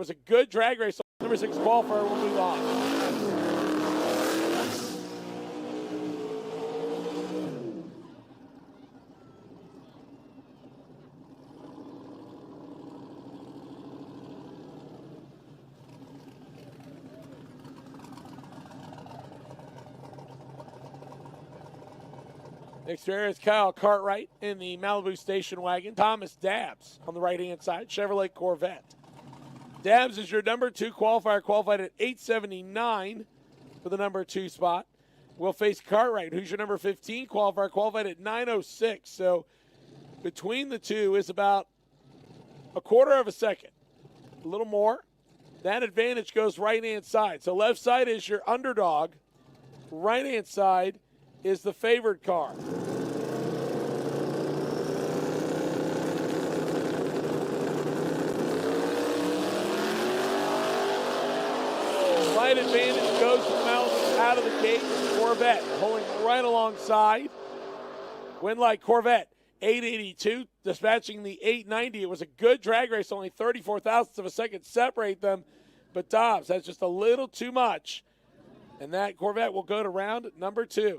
was a good drag race. Number 6 qualifier will move on. Next here is Kyle Cartwright in the Malibu station wagon. Thomas Dabbs on the right-hand side, Chevrolet Corvette. Dabbs is your number 2 qualifier, qualified at 879 for the number 2 spot. We'll face Cartwright, who's your number 15 qualifier, qualified at 906. So between the two is about a quarter of a second, a little more. That advantage goes right-hand side. So left side is your underdog. Right-hand side is the favored car. Slight advantage goes to Malibu out of the gate. Corvette pulling right alongside. Win like Corvette, 882, dispatching the 890. It was a good drag race, only 34 thousandths of a second separate them, but Dobbs has just a little too much, and that Corvette will go to round number 2.